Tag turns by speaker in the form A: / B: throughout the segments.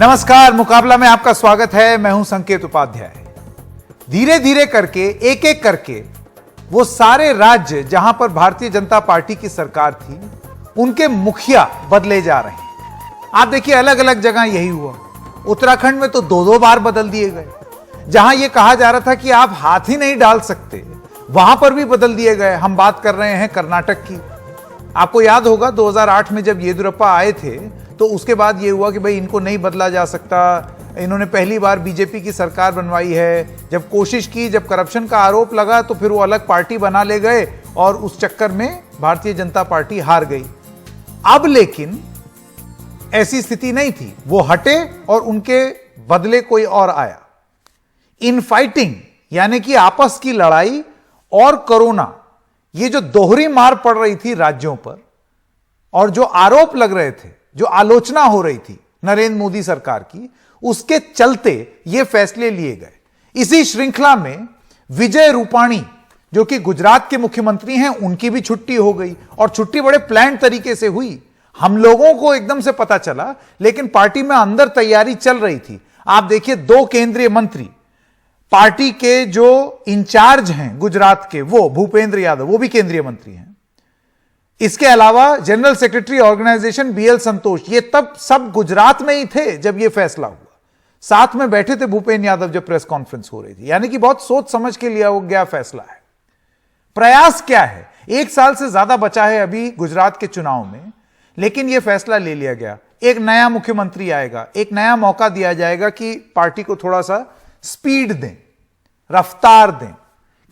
A: नमस्कार, मुकाबला में आपका स्वागत है। मैं हूं संकेत उपाध्याय। धीरे धीरे करके, एक एक करके वो सारे राज्य जहां पर भारतीय जनता पार्टी की सरकार थी, उनके मुखिया बदले जा रहे हैं। आप देखिए, अलग अलग जगह यही हुआ। उत्तराखंड में तो दो बार बदल दिए गए। जहां यह कहा जा रहा था कि आप हाथ ही नहीं डाल सकते, वहां पर भी बदल दिए गए। हम बात कर रहे हैं कर्नाटक की। आपको याद होगा 2008 में जब येदियुरप्पा आए थे तो उसके बाद यह हुआ कि भाई इनको नहीं बदला जा सकता। इन्होंने पहली बार बीजेपी की सरकार बनवाई है। जब कोशिश की, जब करप्शन का आरोप लगा तो फिर वो अलग पार्टी बना ले गए और उस चक्कर में भारतीय जनता पार्टी हार गई। अब लेकिन ऐसी स्थिति नहीं थी। वो हटे और उनके बदले कोई और आया। इनफाइटिंग यानी कि आपस की लड़ाई और कोरोना, ये जो दोहरी मार पड़ रही थी राज्यों पर और जो आरोप लग रहे थे, जो आलोचना हो रही थी नरेंद्र मोदी सरकार की, उसके चलते ये फैसले लिए गए। इसी श्रृंखला में विजय रूपाणी जो कि गुजरात के मुख्यमंत्री हैं, उनकी भी छुट्टी हो गई और छुट्टी बड़े प्लान तरीके से हुई। हम लोगों को एकदम से पता चला, लेकिन पार्टी में अंदर तैयारी चल रही थी। आप देखिए, 2 केंद्रीय मंत्री, पार्टी के जो इंचार्ज हैं गुजरात के, वो भूपेंद्र यादव, वो भी केंद्रीय मंत्री हैं। इसके अलावा जनरल सेक्रेटरी ऑर्गेनाइजेशन बीएल संतोष, ये तब सब गुजरात में ही थे जब ये फैसला हुआ। साथ में बैठे थे भूपेंद्र यादव जब प्रेस कॉन्फ्रेंस हो रही थी। यानी कि बहुत सोच समझ के लिया गया फैसला है। प्रयास क्या है? 1 साल से ज्यादा बचा है अभी गुजरात के चुनाव में, लेकिन यह फैसला ले लिया गया। एक नया मुख्यमंत्री आएगा, एक नया मौका दिया जाएगा कि पार्टी को थोड़ा सा स्पीड दें, रफ्तार दें,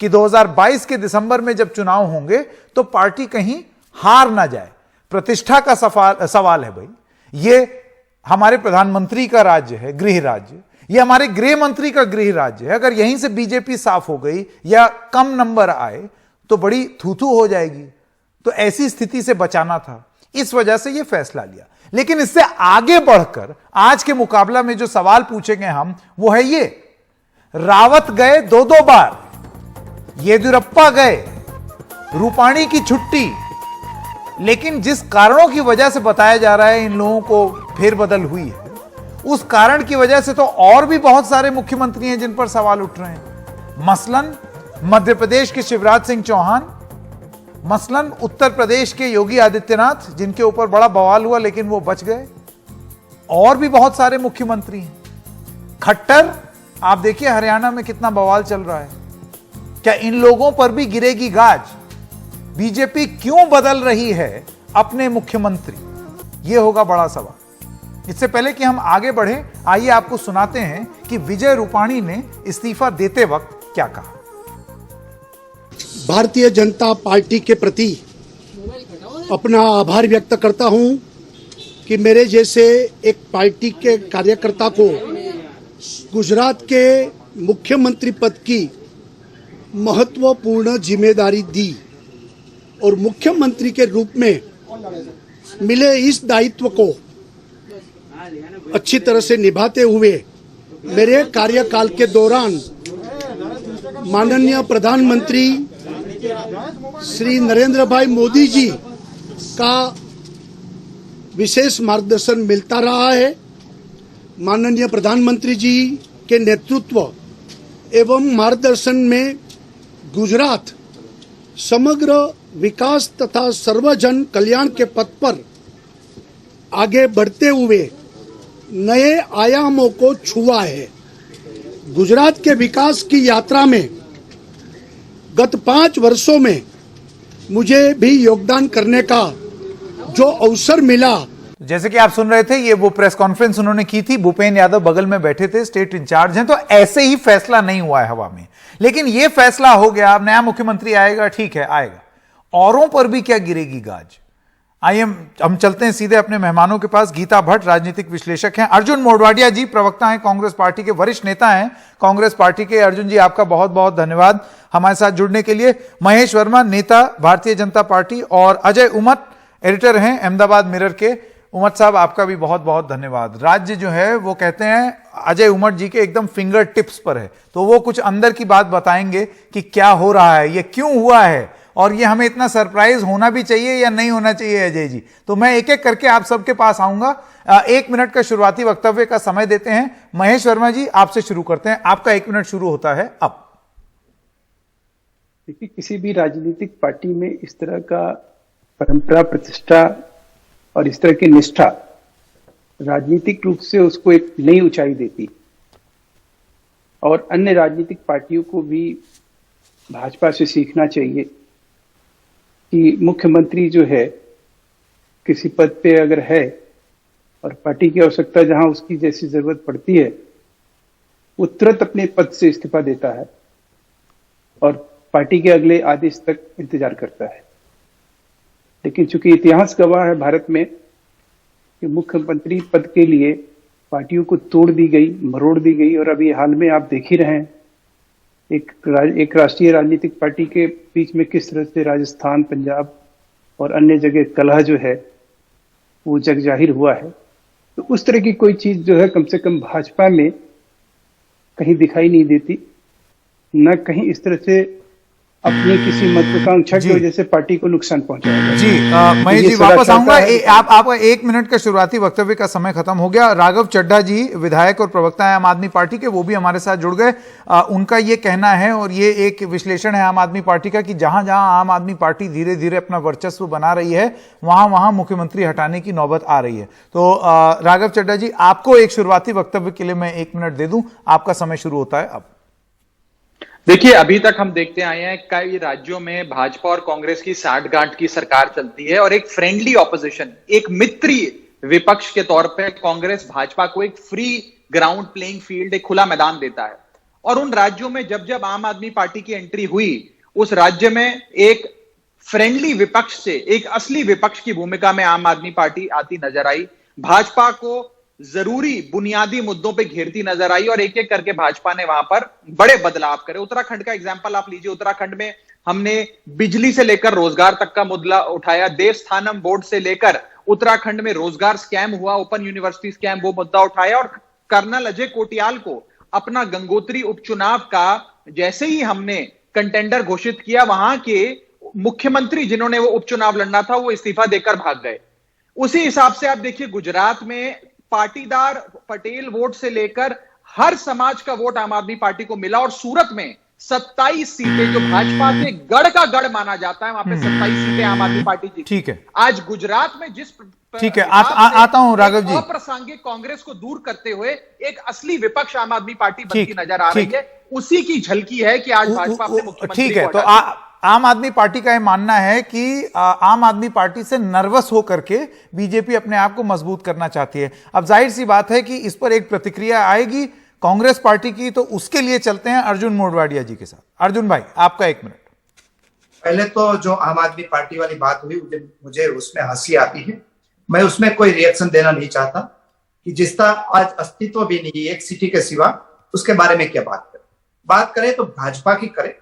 A: कि 2022 के दिसंबर में जब चुनाव होंगे तो पार्टी कहीं हार ना जाए। प्रतिष्ठा का सवाल है भाई। ये हमारे प्रधानमंत्री का राज्य है, गृह राज्य। ये हमारे गृह मंत्री का गृह राज्य है। अगर यहीं से बीजेपी साफ हो गई या कम नंबर आए तो बड़ी थू-थू हो जाएगी। तो ऐसी स्थिति से बचाना था, इस वजह से यह फैसला लिया। लेकिन इससे आगे बढ़कर आज के मुकाबला में जो सवाल पूछेंगे हम, वो है ये: रावत गए 2 बार, येदियुरप्पा गए, रूपाणी की छुट्टी, लेकिन जिस कारणों की वजह से बताया जा रहा है इन लोगों को फेरबदल हुई है, उस कारण की वजह से तो और भी बहुत सारे मुख्यमंत्री हैं जिन पर सवाल उठ रहे हैं। मसलन मध्य प्रदेश के शिवराज सिंह चौहान, मसलन उत्तर प्रदेश के योगी आदित्यनाथ, जिनके ऊपर बड़ा बवाल हुआ लेकिन वो बच गए। और भी बहुत सारे मुख्यमंत्री हैं। खट्टर, आप देखिए हरियाणा में कितना बवाल चल रहा है। क्या इन लोगों पर भी गिरेगी गाज? बीजेपी क्यों बदल रही है अपने मुख्यमंत्री? यह होगा बड़ा सवाल। इससे पहले कि हम आगे बढ़े, आइए आपको सुनाते हैं कि विजय रूपाणी ने इस्तीफा देते वक्त क्या कहा।
B: भारतीय जनता पार्टी के प्रति अपना आभार व्यक्त करता हूं कि मेरे जैसे एक पार्टी के कार्यकर्ता को गुजरात के मुख्यमंत्री पद की महत्वपूर्ण जिम्मेदारी दी और मुख्यमंत्री के रूप में मिले इस दायित्व को अच्छी तरह से निभाते हुए मेरे कार्यकाल के दौरान माननीय प्रधानमंत्री श्री नरेंद्र भाई मोदी जी का विशेष मार्गदर्शन मिलता रहा है। माननीय प्रधानमंत्री जी के नेतृत्व एवं मार्गदर्शन में गुजरात समग्र विकास तथा सर्वजन कल्याण के पथ पर आगे बढ़ते हुए नए आयामों को छुआ है। गुजरात के विकास की यात्रा में गत 5 वर्षों में मुझे भी योगदान करने का जो अवसर मिला।
A: जैसे कि आप सुन रहे थे, ये वो प्रेस कॉन्फ्रेंस उन्होंने की थी। भूपेंद्र यादव बगल में बैठे थे, स्टेट इंचार्ज हैं। तो ऐसे ही फैसला नहीं हुआ है हवा में, लेकिन ये फैसला हो गया। अब नया मुख्यमंत्री आएगा, ठीक है, आएगा। औरों पर भी क्या गिरेगी गाज? आइए हम चलते हैं सीधे अपने मेहमानों के पास। गीता भट्ट राजनीतिक विश्लेषक हैं। अर्जुन मोढवाडिया जी प्रवक्ता हैं, कांग्रेस पार्टी के वरिष्ठ नेता हैं कांग्रेस पार्टी के। अर्जुन जी, आपका बहुत बहुत धन्यवाद हमारे साथ जुड़ने के लिए। महेश वर्मा, नेता भारतीय जनता पार्टी, और अजय उमट, एडिटर हैं अहमदाबाद मिरर के। उमट साहब, आपका भी बहुत बहुत धन्यवाद। राज्य जो है वो कहते हैं अजय उमट जी के एकदम फिंगर टिप्स पर है, तो वो कुछ अंदर की बात बताएंगे कि क्या हो रहा है, ये क्यों हुआ है और ये हमें इतना सरप्राइज होना भी चाहिए या नहीं होना चाहिए अजय जी? तो मैं एक एक करके आप सबके पास आऊंगा। 1 मिनट का शुरुआती वक्तव्य का समय देते हैं। महेश वर्मा जी, आपसे शुरू करते हैं, आपका 1 मिनट शुरू होता है अब।
C: देखिए, किसी भी राजनीतिक पार्टी में इस तरह का परंपरा, प्रतिष्ठा और इस तरह की निष्ठा राजनीतिक रूप से उसको एक नई ऊंचाई देती, और अन्य राजनीतिक पार्टियों को भी भाजपा से सीखना चाहिए कि मुख्यमंत्री जो है किसी पद पे अगर है और पार्टी की आवश्यकता जहां उसकी जैसी जरूरत पड़ती है, वो तुरंत अपने पद से इस्तीफा देता है और पार्टी के अगले आदेश तक इंतजार करता है। लेकिन चूंकि इतिहास गवाह है भारत में कि मुख्यमंत्री पद के लिए पार्टियों को तोड़ दी गई, मरोड़ दी गई, और अभी हाल में आप देख ही रहे हैं एक राष्ट्रीय राजनीतिक पार्टी के बीच में किस तरह से राजस्थान, पंजाब और अन्य जगह कलह जो है वो जग जाहिर हुआ है। तो उस तरह की कोई चीज जो है कम से कम भाजपा में कहीं दिखाई नहीं देती, न कहीं इस तरह से अपनी किसी महत्वाकांक्षा की वजह से पार्टी को नुकसान पहुंचाएगा।
A: जी महेश जी, वापस आऊंगा। आपका 1 मिनट का शुरुआती वक्तव्य का समय खत्म हो गया। राघव चड्ढा जी, विधायक और प्रवक्ता है आम आदमी पार्टी के, वो भी हमारे साथ जुड़ गए। उनका ये कहना है और ये एक विश्लेषण है आम आदमी पार्टी का कि जहां जहां आम आदमी पार्टी धीरे धीरे अपना वर्चस्व बना रही है, वहां वहां मुख्यमंत्री हटाने की नौबत आ रही है। तो राघव चड्ढा जी, आपको एक शुरुआती वक्तव्य के लिए मैं 1 मिनट दे दूं, आपका समय शुरू होता है अब।
D: देखिए, अभी तक हम देखते आए हैं कई राज्यों में भाजपा और कांग्रेस की साठगांठ की सरकार चलती है और एक फ्रेंडली ऑपोजिशन, एक मित्री विपक्ष के तौर पे कांग्रेस भाजपा को एक फ्री ग्राउंड प्लेइंग फील्ड, एक खुला मैदान देता है। और उन राज्यों में जब जब आम आदमी पार्टी की एंट्री हुई, उस राज्य में एक फ्रेंडली विपक्ष से एक असली विपक्ष की भूमिका में आम आदमी पार्टी आती नजर आई, भाजपा को जरूरी बुनियादी मुद्दों पे घेरती नजर आई और एक एक करके भाजपा ने वहां पर बड़े बदलाव करे। उत्तराखंड का एग्जांपल आप लीजिए। उत्तराखंड में हमने बिजली से लेकर रोजगार तक का मुद्दा उठाया, देवस्थानम बोर्ड से लेकर उत्तराखंड में रोजगार स्कैम हुआ, ओपन यूनिवर्सिटी स्कैम, वो मुद्दा उठाया। और कर्नल अजय कोटियाल को अपना गंगोत्री उपचुनाव का जैसे ही हमने कंटेंडर घोषित किया, वहां के मुख्यमंत्री जिन्होंने वो उपचुनाव लड़ना था, वो इस्तीफा देकर भाग गए। उसी हिसाब से आप देखिए, गुजरात में पाटीदार पटेल वोट से लेकर हर समाज का वोट आम आदमी पार्टी को मिला और सूरत में 27 सीटें जो भाजपा के गढ़ का गढ़ माना जाता है, वहां पे 27 सीटें आम आदमी पार्टी जीती।
A: ठीक है,
D: आज गुजरात में जिस
A: ठीक है, आता हूं राघव जी।
D: अप्रासंगिक कांग्रेस को दूर करते हुए एक असली विपक्ष आम आदमी पार्टी बनती नजर आ रही है, उसी की झलकी है कि आज भाजपा अपने मुख्यमंत्री
A: ठीक है। तो आम आदमी पार्टी का यह मानना है कि आम आदमी पार्टी से नर्वस होकर के बीजेपी अपने आप को मजबूत करना चाहती है। अब जाहिर सी बात है कि इस पर एक प्रतिक्रिया आएगी कांग्रेस पार्टी की, तो उसके लिए चलते हैं अर्जुन मोढवाडिया जी के साथ। अर्जुन भाई, आपका 1 मिनट।
E: पहले तो जो आम आदमी पार्टी वाली बात हुई, मुझे उसमें हंसी आती है। मैं उसमें कोई रिएक्शन देना नहीं चाहता कि जिसका आज अस्तित्व भी नहीं है एक सिटी के सिवा, उसके बारे में क्या बात करें तो भाजपा की करें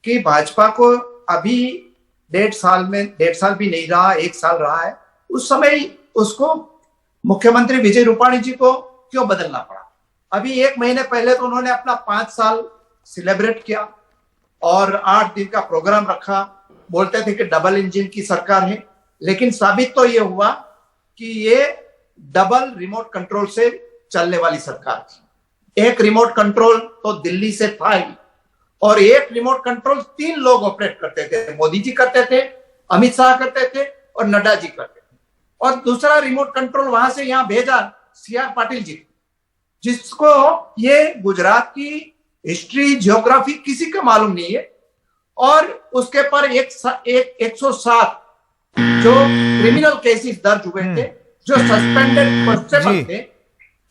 E: कि भाजपा को अभी 1.5 साल भी नहीं रहा, 1 साल रहा है। उस समय उसको मुख्यमंत्री विजय रूपाणी जी को क्यों बदलना पड़ा? अभी 1 महीने पहले तो उन्होंने अपना 5 साल सेलिब्रेट किया और 8 दिन का प्रोग्राम रखा, बोलते थे कि डबल इंजन की सरकार है। लेकिन साबित तो ये हुआ कि ये डबल रिमोट कंट्रोल से चलने वाली सरकार थी। एक रिमोट कंट्रोल तो दिल्ली से था ही, और एक रिमोट कंट्रोल 3 लोग ऑपरेट करते थे। मोदी जी करते थे, अमित शाह करते थे और नड्डा जी करते थे। और दूसरा रिमोट कंट्रोल वहां से यहां भेजा सीआर पाटिल जी, जिसको ये गुजरात की हिस्ट्री, ज्योग्राफी किसी को मालूम नहीं है। और उसके पर 107 जो क्रिमिनल केसेस दर्ज हुए थे, जो सस्पेंडेड कांस्टेबल थे,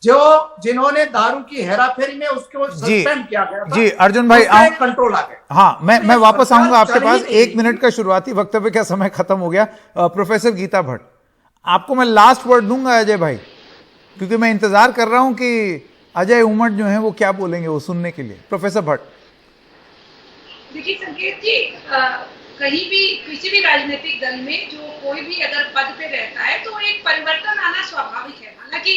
E: जिन्होंने दारू की हेराफेरी में उसको सस्पेंड किया गया था।
A: जी अर्जुन भाई,
E: कंट्रोल आ गया।
A: हाँ, मैं वापस आऊंगा आपके पास। 1 मिनट का शुरुआती वक्तव्य का समय खत्म हो गया। प्रोफेसर गीता भट्ट, आपको मैं लास्ट वर्ड दूंगा अजय भाई, क्योंकि मैं इंतजार कर रहा हूं कि अजय उमट जो है वो क्या बोलेंगे, वो सुनने के लिए। प्रोफेसर भट्ट।
F: देखिए संकेत जी, कहीं भी किसी भी राजनीतिक दल में जो कोई भी अगर पद पे रहता है तो एक परिवर्तन आना स्वाभाविक है। हालांकि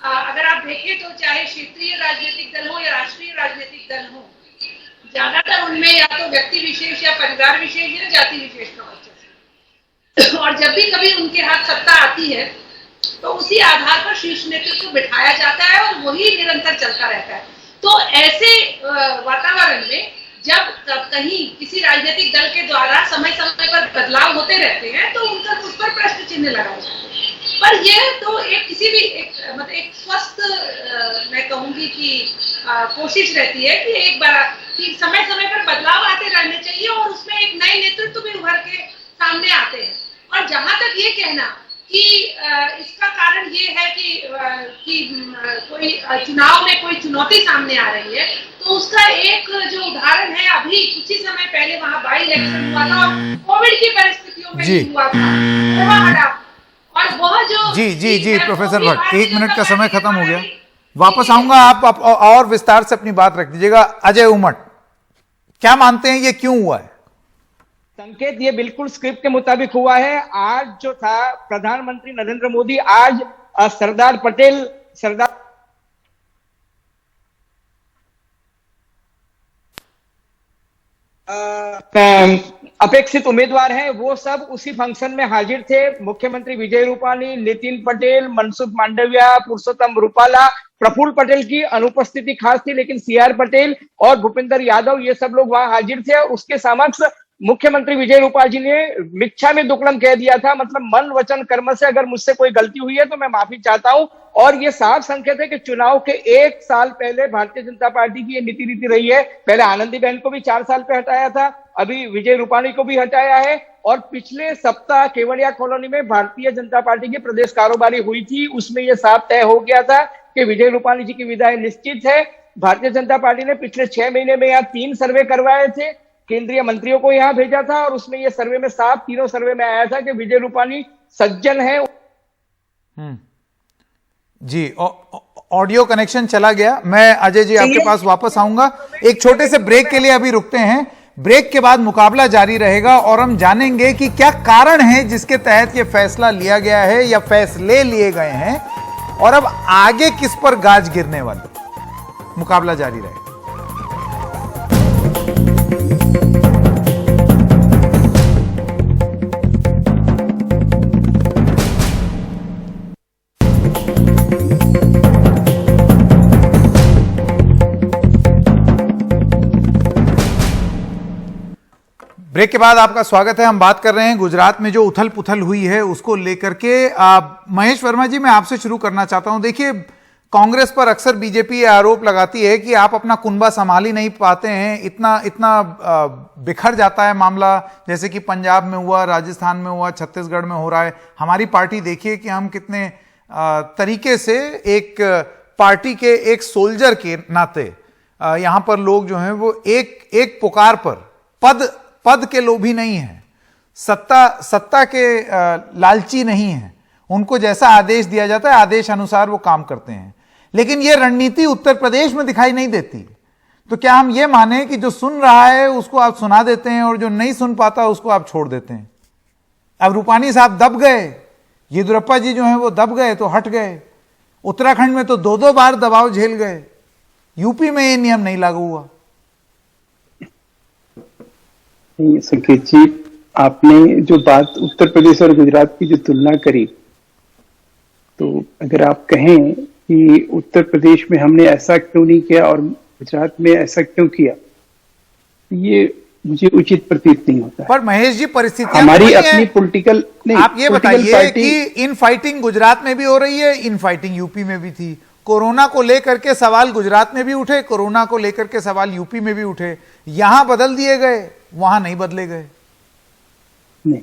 F: अगर आप देखें तो चाहे क्षेत्रीय राजनीतिक दल हो या राष्ट्रीय राजनीतिक दल हो, ज्यादातर उनमें या तो व्यक्ति विशेष या परिवार विशेष या जाति विशेष का वर्चस्व, और जब भी कभी उनके हाथ सत्ता आती है तो उसी आधार पर शीर्ष नेतृत्व बिठाया जाता है और वही निरंतर चलता रहता है। तो ऐसे वातावरण में जब कहीं किसी राजनीतिक दल के द्वारा समय समय पर बदलाव होते रहते हैं तो उनका उस पर प्रश्न चिन्ह लगाए जाते हैं। पर यह तो एक किसी भी एक स्वस्थ मैं कहूंगी कि कोशिश रहती है कि एक बार कि समय समय पर बदलाव आते रहने चाहिए और उसमें एक नए नेतृत्व भी उभर के सामने आते हैं। और जहां तक ये कहना कि इसका कारण ये है कि कोई चुनाव में कोई चुनौती सामने आ रही है, तो उसका एक जो उदाहरण है, अभी कुछ ही समय पहले वहां बाई इलेक्शन हुआ था और कोविड की परिस्थितियों में हुआ था, और वह जो
A: जी प्रोफेसर भट्ट, 1 मिनट का समय खत्म हो गया, वापस आऊंगा, आप और विस्तार से अपनी बात रख दीजिएगा। अजय उमट, क्या मानते हैं ये क्यों हुआ है?
G: संकेत, ये बिल्कुल स्क्रिप्ट के मुताबिक हुआ है। आज जो था प्रधानमंत्री नरेंद्र मोदी आज सरदार पटेल अपेक्षित उम्मीदवार हैं, वो सब उसी फंक्शन में हाजिर थे। मुख्यमंत्री विजय रूपाणी, नितिन पटेल, मनसुख मांडविया, पुरुषोत्तम रूपाला, प्रफुल्ल पटेल की अनुपस्थिति खास थी, लेकिन सीआर पटेल और भूपेंद्र यादव ये सब लोग वहां हाजिर थे। और उसके समक्ष मुख्यमंत्री विजय रूपाणी जी ने मिच्छा में दुक्कड़म कह दिया था, मतलब मन वचन कर्म से अगर मुझसे कोई गलती हुई है तो मैं माफी चाहता हूं। और ये साफ संकेत है कि चुनाव के 1 साल पहले भारतीय जनता पार्टी की ये नीति रही है। पहले आनंदीबेन को भी 4 साल पे हटाया था, अभी विजय रूपाणी को भी हटाया है। और पिछले सप्ताह केवड़िया कॉलोनी में भारतीय जनता पार्टी की प्रदेश कारोबारी हुई थी, उसमें यह साफ तय हो गया था कि विजय रूपाणी जी की विदाई निश्चित है। भारतीय जनता पार्टी ने पिछले 6 महीने में यहाँ 3 सर्वे करवाए थे, केंद्रीय मंत्रियों को यहां भेजा था, और उसमें यह सर्वे में साफ तीनों सर्वे में आया था कि विजय रूपाणी सज्जन है।
A: जी, ऑडियो कनेक्शन चला गया। मैं अजय जी आपके पास वापस आऊंगा, एक छोटे से ब्रेक के लिए अभी रुकते हैं। ब्रेक के बाद मुकाबला जारी रहेगा और हम जानेंगे कि क्या कारण है जिसके तहत यह फैसला लिया गया है या फैसले लिए गए हैं, और अब आगे किस पर गाज गिरने वाली। मुकाबला जारी रहेगा। ब्रेक के बाद आपका स्वागत है। हम बात कर रहे हैं गुजरात में जो उथल पुथल हुई है उसको लेकर के। महेश वर्मा जी, मैं आपसे शुरू करना चाहता हूं। देखिए, कांग्रेस पर अक्सर बीजेपी ये आरोप लगाती है कि आप अपना कुनबा संभाल ही नहीं पाते हैं, इतना बिखर जाता है मामला, जैसे कि पंजाब में हुआ, राजस्थान में हुआ, छत्तीसगढ़ में हो रहा है। हमारी पार्टी देखिए कि हम कितने तरीके से एक पार्टी के एक सोल्जर के नाते यहां पर लोग जो हैं वो एक पुकार पर पद के लोभी नहीं है, सत्ता के लालची नहीं है। उनको जैसा आदेश दिया जाता है आदेश अनुसार वो काम करते हैं। लेकिन ये रणनीति उत्तर प्रदेश में दिखाई नहीं देती। तो क्या हम ये माने कि जो सुन रहा है उसको आप सुना देते हैं और जो नहीं सुन पाता उसको आप छोड़ देते हैं? अब रूपाणी साहब दब गए, येदियुरप्पा जी जो हैं वो दब गए तो हट गए। उत्तराखंड में तो 2-2 बार दबाव झेल गए। यूपी में ये नियम नहीं लागू हुआ।
C: संकेत जी, आपने जो बात उत्तर प्रदेश और गुजरात की जो तुलना करी, तो अगर आप कहें कि उत्तर प्रदेश में हमने ऐसा क्यों नहीं किया और गुजरात में ऐसा क्यों किया, ये मुझे उचित प्रतीत नहीं होता।
A: पर महेश जी, परिस्थितियां
C: हमारी अपनी पॉलिटिकल नहीं,
A: आप ये बताइए कि इन फाइटिंग गुजरात में भी हो रही है, इन फाइटिंग यूपी में भी थी। कोरोना को लेकर के सवाल गुजरात में भी उठे, कोरोना को लेकर के सवाल यूपी में भी उठे। यहां बदल दिए गए, वहां नहीं बदले गए।
C: नहीं,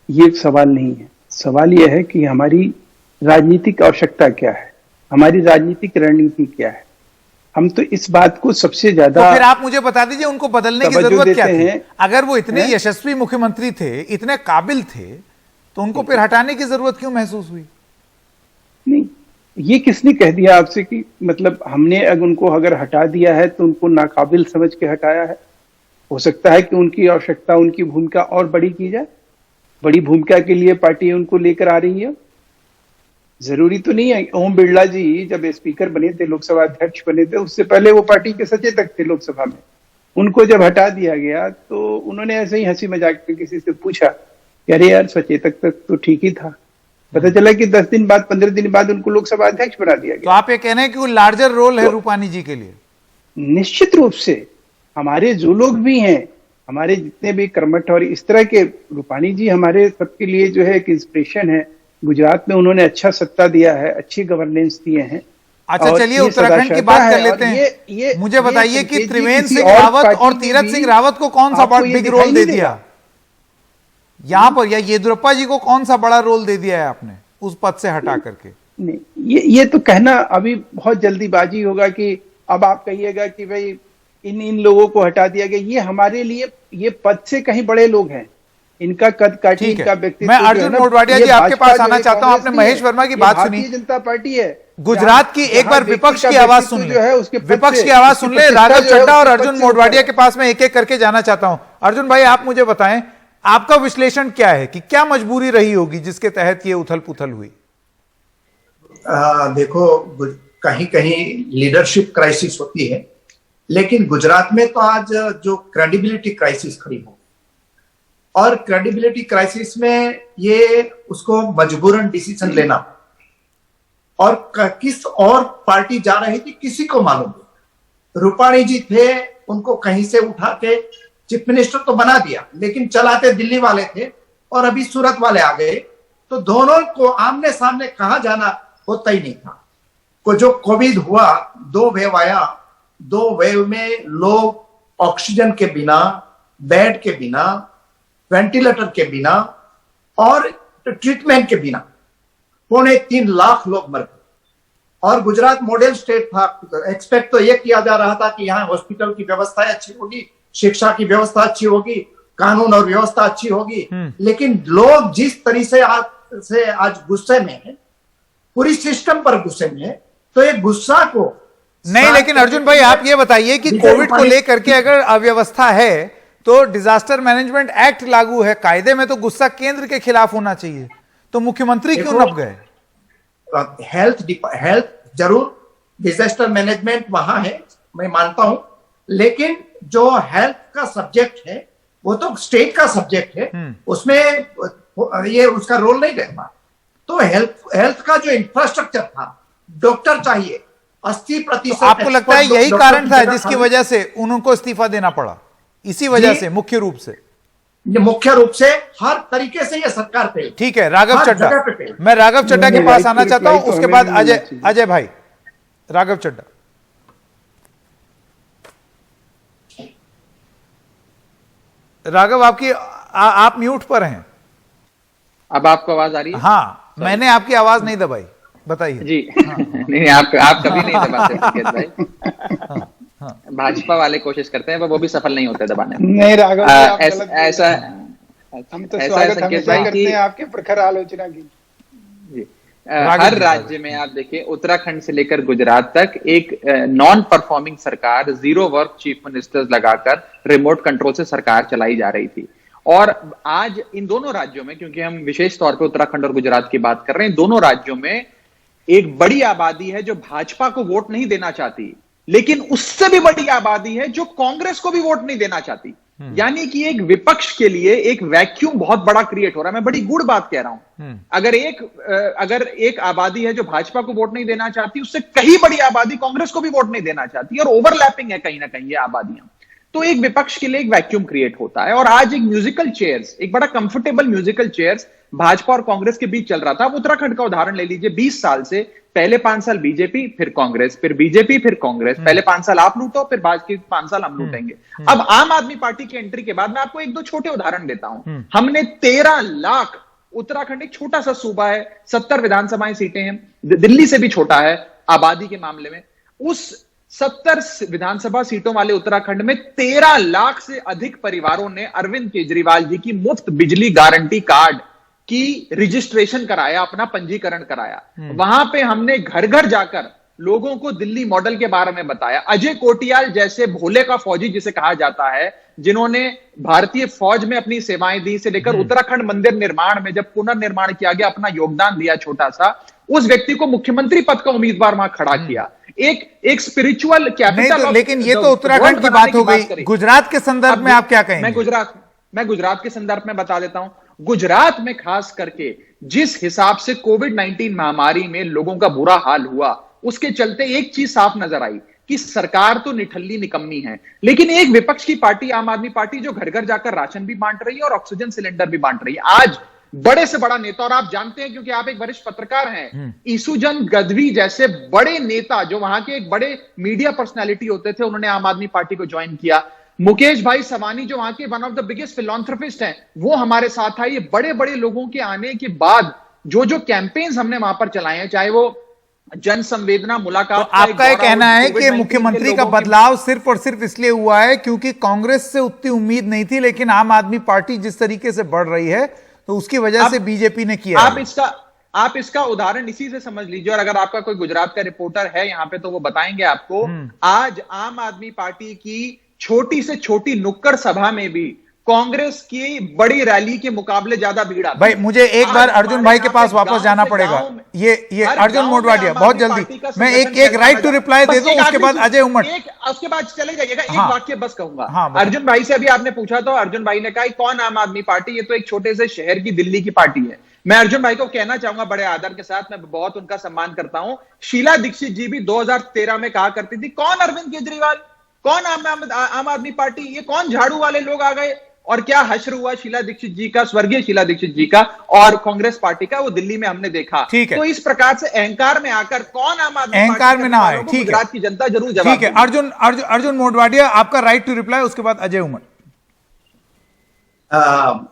C: ये सवाल नहीं है। सवाल यह है कि हमारी राजनीतिक आवश्यकता क्या है, हमारी राजनीतिक रणनीति क्या है। हम तो इस बात को सबसे ज्यादा,
A: तो फिर आप मुझे बता दीजिए उनको बदलने की जरूरत क्या थी? अगर वो इतने यशस्वी मुख्यमंत्री थे, इतने काबिल थे, तो उनको फिर हटाने की जरूरत क्यों महसूस हुई?
C: नहीं, ये किसने कह दिया आपसे कि मतलब हमने अगर उनको हटा दिया है तो उनको नाकाबिल समझ के हटाया है? हो सकता है कि उनकी आवश्यकता, उनकी भूमिका और बड़ी की जाए, बड़ी भूमिका के लिए पार्टी उनको लेकर आ रही है। जरूरी तो नहीं है। ओम बिरला जी जब स्पीकर बने थे, लोकसभा अध्यक्ष बने थे, उससे पहले वो पार्टी के सचेतक थे लोकसभा में। उनको जब हटा दिया गया तो उन्होंने ऐसे ही हंसी मजाक में किसी से पूछा कि अरे यार सचेतक तक तो ठीक ही था। पता चला कि 10 दिन बाद 15 दिन बाद उनको लोकसभा अध्यक्ष बना दिया
A: तो
C: गया।
A: आप ये कह रहे हैं कि वो लार्जर रोल है रूपानी जी के लिए?
C: निश्चित रूप से हमारे जो लोग भी हैं, हमारे जितने भी कर्मठ और इस तरह के, रूपानी जी हमारे सबके लिए जो है एक इंस्पिरेशन है। गुजरात में उन्होंने अच्छा सत्ता दिया है, अच्छी गवर्नेंस दिए हैं।
A: अच्छा चलिए उत्तराखंड की बात कर लेते हैं। मुझे बताइए कि त्रिवेंद्र सिंह रावत और तीरथ सिंह रावत को कौन सा बड़ा बिग रोल दे दिया यहां पर, या येदियुरप्पा जी को कौन सा बड़ा रोल दे दिया है आपने उस पद से हटा करके?
C: नहीं, ये तो कहना अभी बहुत जल्दीबाजी होगा कि अब आप कहिएगा कि भाई इन लोगों को हटा दिया गया। ये हमारे लिए ये पद से कहीं बड़े लोग हैं, इनका कद काठी, इनका व्यक्तित्व।
A: मैं अर्जुन मोढवाडिया जी आपके पास आना चाहता हूं। आपने महेश वर्मा की बात सुनी,
C: भारतीय जनता पार्टी है
A: गुजरात की। एक बार विपक्ष की आवाज सुन ले, विपक्ष की आवाज सुन ले। राघव चड्ढा और अर्जुन मोढवाडिया के पास मैं एक एक करके जाना चाहता हूं। अर्जुन भाई, आप मुझे बताएं, आपका विश्लेषण क्या है कि क्या मजबूरी रही होगी जिसके तहत ये उथल पुथल हुई?
E: देखो, कहीं कहीं लीडरशिप क्राइसिस होती है, लेकिन गुजरात में तो आज जो क्रेडिबिलिटी क्राइसिस खड़ी हो, और क्रेडिबिलिटी क्राइसिस में ये उसको मजबूरन डिसीजन लेना, और किस और पार्टी जा रही थी किसी को मालूम नहीं। रूपाणी जी थे, उनको कहीं से उठा के चीफ मिनिस्टर तो बना दिया, लेकिन चलाते दिल्ली वाले थे, और अभी सूरत वाले आ गए, तो दोनों को आमने सामने कहा जाना होता ही नहीं था। को जो कोविड हुआ, 2 वेव आया, 2 वेव में लोग ऑक्सीजन के बिना, बेड के बिना, वेंटिलेटर के बिना और ट्रीटमेंट के बिना 3.25 लाख लोग मर गए। और गुजरात मॉडल स्टेट था, एक्सपेक्ट तो ये किया जा रहा था कि यहाँ हॉस्पिटल की व्यवस्था अच्छी होगी, शिक्षा की व्यवस्था अच्छी होगी, कानून और व्यवस्था अच्छी होगी। लेकिन लोग जिस तरीके से आज गुस्से में है, पूरी सिस्टम पर गुस्से में है, तो ये गुस्सा को
A: नहीं। लेकिन अर्जुन भाई, आप ये बताइए कि कोविड को लेकर के अगर अव्यवस्था है तो डिजास्टर मैनेजमेंट एक्ट लागू है, कायदे में तो गुस्सा केंद्र के खिलाफ होना चाहिए, तो मुख्यमंत्री क्यों नप गए?
E: हेल्थ जरूर, डिजास्टर मैनेजमेंट वहां है, मैं मानता हूं, लेकिन जो हेल्थ का सब्जेक्ट है वो तो स्टेट का सब्जेक्ट है, उसमें ये उसका रोल नहीं रहता। तो हेल्थ का जो इंफ्रास्ट्रक्चर था, डॉक्टर चाहिए 80%।
A: आपको लगता है यही कारण था जिसकी वजह से उनको इस्तीफा देना पड़ा? इसी वजह से मुख्य रूप से
E: हर तरीके से ये सरकार पे।
A: ठीक है, राघव चड्ढा, मैं राघव चड्ढा के पास आना चाहता हूं, उसके बाद अजय भाई। राघव चड्ढा, राघव आपकी आप म्यूट पर हैं।
D: अब आपको आवाज आ रही है?
A: हाँ, मैंने आपकी आवाज नहीं दबाई, बताइए जी।
D: नहीं, आप कभी नहीं दबाते संकेत भाई। भाजपा वाले कोशिश करते हैं, वो भी सफल नहीं होते दबाने में।
C: नहीं राघव,
D: ऐसा
C: हम तो स्वागत हमेशा करते हैं आपके प्रखर आलोचना की।
D: हर राज्य में आप देखिए, उत्तराखंड से लेकर गुजरात तक एक नॉन परफॉर्मिंग सरकार, 0 वर्क चीफ मिनिस्टर्स लगाकर रिमोट कंट्रोल से सरकार चलाई जा रही थी। और आज इन दोनों राज्यों में, क्योंकि हम विशेष तौर पे उत्तराखंड और गुजरात की बात कर रहे हैं, दोनों राज्यों में एक बड़ी आबादी है जो भाजपा को वोट नहीं देना चाहती, लेकिन उससे भी बड़ी आबादी है जो कांग्रेस को भी वोट नहीं देना चाहती। यानी कि एक विपक्ष के लिए एक वैक्यूम बहुत बड़ा क्रिएट हो रहा है। मैं बड़ी गुड़ बात कह रहा हूं। अगर एक आबादी है जो भाजपा को वोट नहीं देना चाहती, उससे कहीं बड़ी आबादी कांग्रेस को भी वोट नहीं देना चाहती, और ओवरलैपिंग है कहीं ना कहीं ये आबादियां। तो एक विपक्ष के लिए एक वैक्यूम क्रिएट होता है। और आज एक म्यूजिकल चेयर्स, एक बड़ा कंफर्टेबल म्यूजिकल चेयर्स भाजपा और कांग्रेस के बीच चल रहा था। आप उत्तराखंड का उदाहरण ले लीजिए, 20 साल से पहले 5 साल बीजेपी, फिर कांग्रेस, फिर बीजेपी, फिर कांग्रेस। पहले 5 साल आप लूटो, फिर बाद के 5 साल हम लूटेंगे। अब आम आदमी पार्टी की एंट्री के बाद मैं आपको 1-2 छोटे उदाहरण देता हूं। हमने 13 लाख, उत्तराखंड एक छोटा सा सूबा है, 70 विधानसभाएं सीटें हैं, दिल्ली से भी छोटा है आबादी के मामले में। उस 70 विधानसभा सीटों वाले उत्तराखंड में 13 लाख से अधिक परिवारों ने अरविंद केजरीवाल जी की मुफ्त बिजली गारंटी कार्ड की रजिस्ट्रेशन कराया, अपना पंजीकरण कराया। वहां पे हमने घर घर जाकर लोगों को दिल्ली मॉडल के बारे में बताया। अजय कोटियाल जैसे भोले का फौजी जिसे कहा जाता है, जिन्होंने भारतीय फौज में अपनी सेवाएं दी से लेकर उत्तराखंड मंदिर निर्माण में जब पुनर्निर्माण किया गया अपना योगदान दिया छोटा सा, उस व्यक्ति को मुख्यमंत्री पद का उम्मीदवार वहां खड़ा किया। एक स्पिरिचुअल
A: नहीं
D: कैपिटल।
A: तो, लेकिन ये तो उत्तराखंड की बात हो गई। गुजरात के संदर्भ में आप क्या कहेंगे?
D: मैं गुजरात के संदर्भ में बता देता हूं। गुजरात में खास करके जिस हिसाब से कोविड-19 महामारी में लोगों का बुरा हाल हुआ, उसके चलते एक चीज साफ नजर आई कि सरकार तो निठल्ली निकम्मी है, लेकिन एक विपक्ष की पार्टी आम आदमी पार्टी जो घर घर जाकर राशन भी बांट रही है और ऑक्सीजन सिलेंडर भी बांट रही है। आज बड़े से बड़ा नेता, और आप जानते हैं क्योंकि आप एक वरिष्ठ पत्रकार हैं, ईसुजन गदवी जैसे बड़े नेता जो वहां के एक बड़े मीडिया पर्सनैलिटी होते थे, उन्होंने आम आदमी पार्टी को ज्वाइन किया। मुकेश भाई सवानी जो वहां के वन ऑफ द बिगेस्ट फिलॉन्थ्रोपिस्ट हैं, वो हमारे साथ आए। ये बड़े बड़े लोगों के आने के बाद जो जो कैंपेन्स हमने वहां पर चलाए हैं, चाहे वो जन संवेदना मुलाकात,
A: तो आपका ये कहना है कि मुख्यमंत्री का बदलाव सिर्फ और सिर्फ इसलिए हुआ है क्योंकि कांग्रेस से उतनी उम्मीद नहीं थी, लेकिन आम आदमी पार्टी जिस तरीके से बढ़ रही है तो उसकी वजह से बीजेपी ने किया।
D: आप इसका उदाहरण इसी से समझ लीजिए, और अगर आपका कोई गुजरात का रिपोर्टर है यहाँ पे तो वो बताएंगे आपको। आज आम आदमी पार्टी की छोटी से छोटी नुक्कड़ सभा में भी कांग्रेस की बड़ी रैली के मुकाबले ज्यादा भीड़ आती है।
A: भाई मुझे एक बार अर्जुन भाई के पास वापस जाना पड़ेगा। ये अर्जुन मोडवाडिया बहुत जल्दी, मैं एक राइट टू रिप्लाई दे दूं, उसके बाद अजय उमड़,
D: उसके बाद चले जाइएगा। एक वाक्य बस कहूंगा। अर्जुन भाई से अभी आपने पूछा तो अर्जुन भाई ने कहा कौन आम आदमी पार्टी, ये तो एक छोटे से शहर की दिल्ली की पार्टी है। मैं अर्जुन भाई को कहना चाहूंगा बड़े आदर के साथ, मैं बहुत उनका सम्मान करता हूं। शीला दीक्षित जी भी 2013 में कहा करती थी कौन अरविंद केजरीवाल, कौन आम आदमी पार्टी, ये कौन झाड़ू वाले लोग आ गए। और क्या हश्र हुआ शीला दीक्षित जी का, स्वर्गीय शीला दीक्षित जी का और कांग्रेस पार्टी का, वो दिल्ली में हमने देखा।
A: ठीक है,
D: तो इस प्रकार से अहंकार में आकर कौन आम आदमी
A: अहंकार में ना आए। ठीक है,
D: गुजरात की जनता जरूर जवाब।
A: ठीक है, अर्जुन मोडवाडिया आपका राइट टू रिप्लाई, उसके बाद अजय उमड़।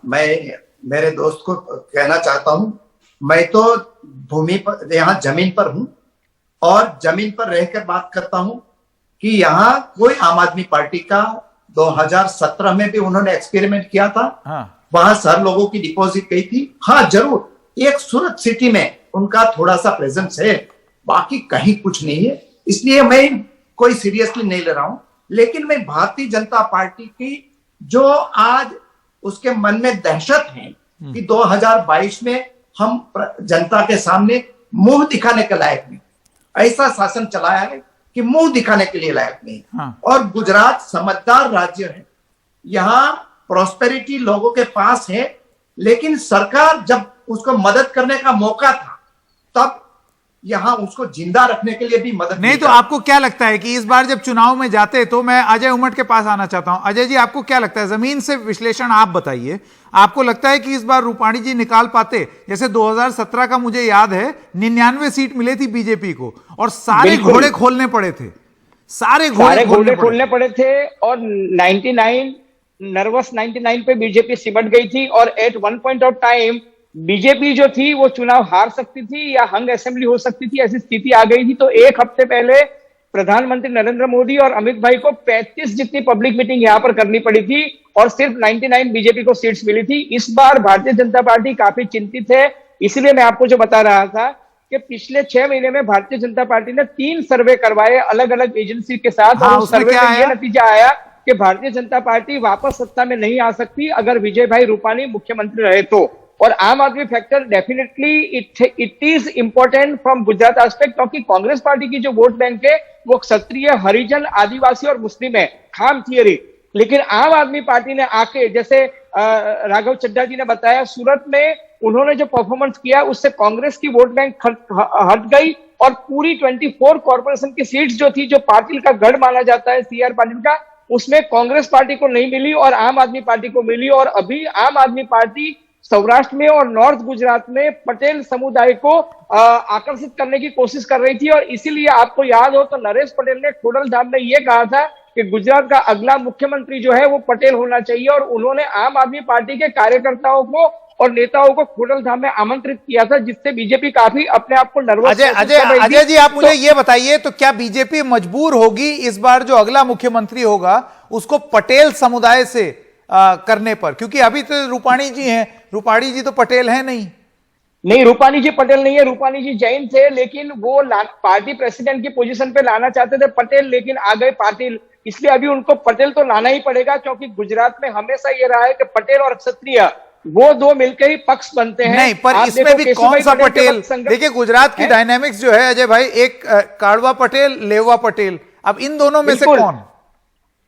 E: मैं मेरे दोस्त को कहना चाहता हूं, मैं तो भूमि पर, यहाँ जमीन पर हूं और जमीन पर रहकर बात करता हूं कि यहाँ कोई आम आदमी पार्टी का 2017 में भी उन्होंने एक्सपेरिमेंट किया था। वहां सर लोगों की डिपॉजिट गई थी। हाँ जरूर एक सूरत सिटी में उनका थोड़ा सा प्रेजेंस है, बाकी कहीं कुछ नहीं है, इसलिए मैं कोई सीरियसली नहीं ले रहा हूं। लेकिन मैं भारतीय जनता पार्टी की जो आज उसके मन में दहशत है कि 2022 में हम जनता के सामने मुंह दिखाने के लायक नहीं, ऐसा शासन चलाया है कि मुंह दिखाने के लिए लायक नहीं। और गुजरात समझदार राज्य है, यहाँ प्रॉस्पेरिटी लोगों के पास है, लेकिन सरकार जब उसको मदद करने का मौका था तब यहाँ उसको जिंदा रखने के लिए भी मदद
A: नहीं। तो आपको क्या लगता है कि इस बार जब चुनाव में जाते, तो मैं अजय उमड़ के पास आना चाहता हूं। अजय जी आपको क्या लगता है, जमीन से विश्लेषण आप बताइए, आपको लगता है कि इस बार रूपाणी जी निकाल पाते? जैसे 2017 का मुझे याद है 99 सीट मिली थी बीजेपी को और सारे घोड़े खोलने पड़े थे, सारे घोड़े
G: खोलने पड़े थे और 99 पे बीजेपी सिमट गई थी। और at one point of time BJP जो थी वो चुनाव हार सकती थी या हंग असेंबली हो सकती थी, ऐसी स्थिति आ गई थी। तो एक हफ्ते पहले प्रधानमंत्री नरेंद्र मोदी और अमित भाई को 35 जितनी पब्लिक मीटिंग यहां पर करनी पड़ी थी और सिर्फ 99 बीजेपी को सीट्स मिली थी। इस बार भारतीय जनता पार्टी काफी चिंतित है, इसलिए मैं आपको जो बता रहा था कि पिछले 6 महीने में भारतीय जनता पार्टी ने 3 सर्वे करवाए अलग अलग एजेंसी के साथ। और उस सर्वे में यह नतीजा आया कि भारतीय जनता पार्टी वापस सत्ता में नहीं आ सकती अगर विजय भाई रूपाणी मुख्यमंत्री रहे तो। और आम आदमी factor definitely it is important from Gujarat aspect, क्योंकि कांग्रेस पार्टी की जो वोट बैंक है वो क्षत्रिय, हरिजन, आदिवासी और मुस्लिम है, खाम थियरी। लेकिन आम आदमी पार्टी ने आके, जैसे राघव चड्ढा जी ने बताया, सूरत में उन्होंने जो परफॉर्मेंस किया उससे कांग्रेस की वोट बैंक हट गई और पूरी 24 कॉर्पोरेशन की सीट्स जो थी, जो पाटिल का गढ़ माना जाता है, सीआर पाटिल का, उसमें कांग्रेस पार्टी को नहीं मिली और आम आदमी पार्टी को मिली। और अभी आम आदमी पार्टी सौराष्ट्र में और नॉर्थ गुजरात में पटेल समुदाय को आकर्षित करने की कोशिश कर रही थी। और इसीलिए आपको याद हो तो नरेश पटेल ने खोडलधाम में यह कहा था कि गुजरात का अगला मुख्यमंत्री जो है वो पटेल होना चाहिए। और उन्होंने आम आदमी पार्टी के कार्यकर्ताओं को और नेताओं को खोडलधाम में आमंत्रित किया था, जिससे बीजेपी काफी अपने आप को नर्वस।
A: अजय जी आप मुझे ये बताइए, तो क्या बीजेपी मजबूर होगी इस बार जो अगला मुख्यमंत्री होगा उसको पटेल समुदाय से करने पर? क्योंकि अभी तो रूपाणी जी हैं, रूपाणी जी तो पटेल है नहीं,
G: रूपाणी जी पटेल नहीं है, रूपाणी जी जैन थे, लेकिन वो पार्टी प्रेसिडेंट की पोजीशन पे लाना चाहते थे पटेल, लेकिन आ गए पाटिल। इसलिए अभी उनको पटेल तो लाना ही पड़ेगा, क्योंकि गुजरात में हमेशा ये रहा है कि पटेल और क्षत्रिय वो दो मिलकर ही पक्ष बनते हैं।
A: नहीं, पर
G: आप
A: इसमें
G: देखो
A: भी
G: केशुभाई
A: कौन सा
G: के
A: पटेल,
G: वक्त संगठन
A: देखिए गुजरात की
G: है?
A: डायनामिक्स जो है अजय भाई, एक काड़वा पटेल, लेवा पटेल, अब इन दोनों में से
G: बिल्कुल।
A: कौन?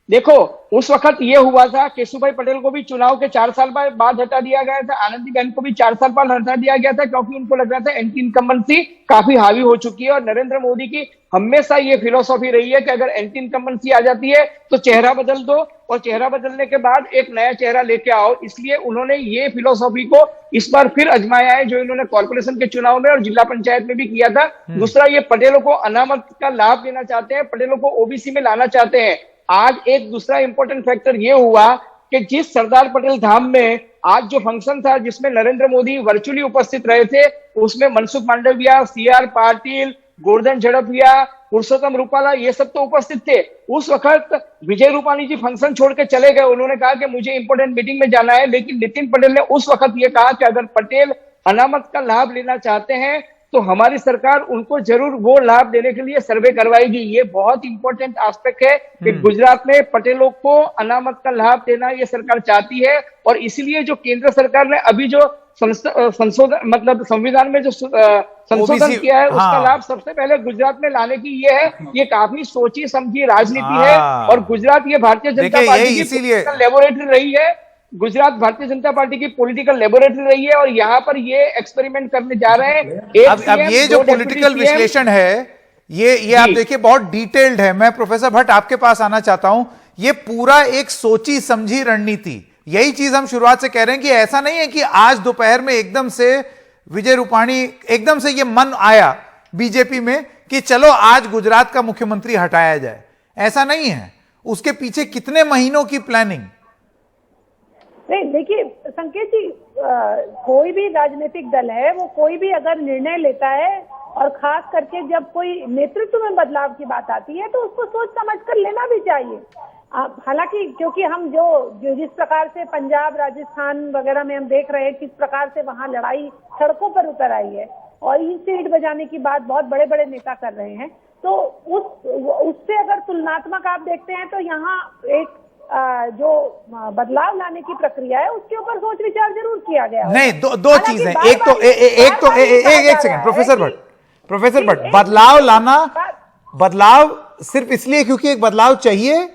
G: देखो उस वक्त ये हुआ था, केशुभाई पटेल को भी चुनाव के 4 साल बाद हटा दिया गया था, आनंदीबेन को भी 4 साल बाद हटा दिया गया था, क्योंकि उनको लग रहा था एंटी इनकम्बेंसी काफी हावी हो चुकी है। और नरेंद्र मोदी की हमेशा ये फिलोसॉफी रही है कि अगर एंटी इनकम्बेंसी आ जाती है तो चेहरा बदल दो, और चेहरा बदलने के बाद एक नया चेहरा लेके आओ। इसलिए उन्होंने ये फिलोसॉफी को इस बार फिर आजमाया है, जो इन्होंने कॉर्पोरेशन के चुनाव में और जिला पंचायत में भी किया था। दूसरा, ये पटेलों को अनामत का लाभ देना चाहते हैं, पटेलों को ओबीसी में लाना चाहते हैं। आज एक दूसरा इंपॉर्टेंट फैक्टर ये हुआ कि जिस सरदार पटेल धाम में आज जो फंक्शन था, जिसमें नरेंद्र मोदी वर्चुअली उपस्थित रहे थे, उसमें मनसुख मांडविया, सीआर पाटिल, गोवर्धन झड़पिया, पुरुषोत्तम रूपाला, ये सब तो उपस्थित थे। उस वक्त विजय रूपाणी जी फंक्शन छोड़ के चले गए, उन्होंने कहा कि मुझे इंपॉर्टेंट मीटिंग में जाना है। लेकिन नितिन पटेल ने उस वक्त ये कहा कि अगर पटेल अनामत का लाभ लेना चाहते हैं तो हमारी सरकार उनको जरूर वो लाभ देने के लिए सर्वे करवाएगी। ये बहुत इंपॉर्टेंट एस्पेक्ट है कि गुजरात में पटेलों को अनामत का लाभ देना ये सरकार चाहती है। और इसीलिए जो केंद्र सरकार ने अभी जो संशोधन, मतलब संविधान में जो संशोधन किया है, उसका लाभ सबसे पहले गुजरात में लाने की ये है। ये काफी सोची समझी राजनीति है। और गुजरात ये भारतीय जनता पार्टी की लेबोरेटरी रही है, गुजरात भारतीय जनता पार्टी की पॉलिटिकल लेबोरेटरी रही है, और यहाँ पर ये एक्सपेरिमेंट करने जा रहे हैं।
A: अब ये जो पॉलिटिकल विश्लेषण है, ये आप देखिए बहुत डिटेल्ड है। मैं प्रोफेसर भट्ट आपके पास आना चाहता हूं। ये पूरा एक सोची समझी रणनीति, यही चीज हम शुरुआत से कह रहे हैं कि ऐसा नहीं है कि आज दोपहर में एकदम से विजय रूपाणी, एकदम से ये मन आया बीजेपी में कि चलो आज गुजरात का मुख्यमंत्री हटाया जाए, ऐसा नहीं है। उसके पीछे कितने महीनों की प्लानिंग।
H: नहीं, देखिए संकेत जी, कोई भी राजनीतिक दल है, वो कोई भी अगर निर्णय लेता है, और खास करके जब कोई नेतृत्व में बदलाव की बात आती है, तो उसको सोच समझ कर लेना भी चाहिए। हालांकि क्योंकि हम जो जिस प्रकार से पंजाब, राजस्थान वगैरह में हम देख रहे हैं किस प्रकार से वहां लड़ाई सड़कों पर उतर आई है, और ई सीट बजाने की बात बहुत बड़े बड़े नेता कर रहे हैं, तो उससे अगर तुलनात्मक आप देखते हैं तो यहाँ एक जो बदलाव लाने की प्रक्रिया है उसके ऊपर सोच विचार जरूर किया गया है।
A: नहीं, दो चीजें, एक सेकंड प्रोफेसर भट्ट, बदलाव सिर्फ इसलिए क्योंकि एक बदलाव चाहिए,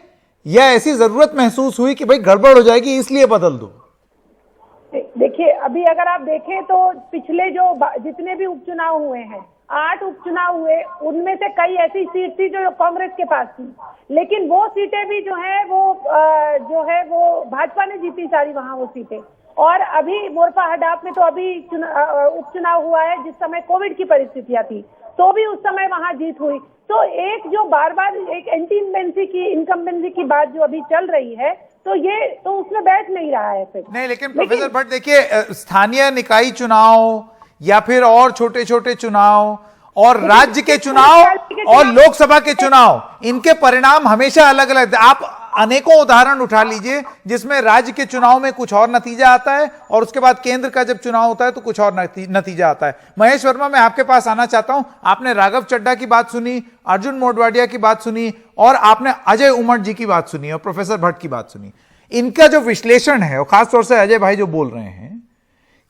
A: या ऐसी जरूरत महसूस हुई कि भाई गड़बड़ हो जाएगी इसलिए बदल दो?
H: देखिए, अभी अगर आप देखें तो पिछले जो जितने भी उपचुनाव हुए हैं, 8 उपचुनाव हुए, उनमें से कई ऐसी सीट थी जो कांग्रेस के पास थी, लेकिन वो सीटें भी जो है वो भाजपा ने जीती सारी वहां वो सीटें। और अभी मोरपा हडाप में तो अभी उपचुनाव हुआ है जिस समय कोविड की परिस्थितियां थी, तो भी उस समय वहां जीत हुई। तो एक जो बार बार एक एंटी इनकम्बेंसी की बात जो अभी चल रही है, तो ये तो उसमें बैठ नहीं रहा है फिर।
A: नहीं, लेकिन प्रोफेसर भट्ट देखिए, स्थानीय निकाय चुनाव या फिर और छोटे छोटे चुनाव और राज्य के चुनाव और लोकसभा के चुनाव, इनके परिणाम हमेशा अलग अलग। आप अनेकों उदाहरण उठा लीजिए जिसमें राज्य के चुनाव में कुछ और नतीजा आता है और उसके बाद केंद्र का जब चुनाव होता है तो कुछ और नतीजा आता है। महेश वर्मा, मैं आपके पास आना चाहता हूं। आपने राघव चड्ढा की बात सुनी, अर्जुन मोढवाडिया की बात सुनी, और आपने अजय उमट जी की बात सुनी और प्रोफेसर भट्ट की बात सुनी। इनका जो विश्लेषण है, और खासतौर से अजय भाई जो बोल रहे हैं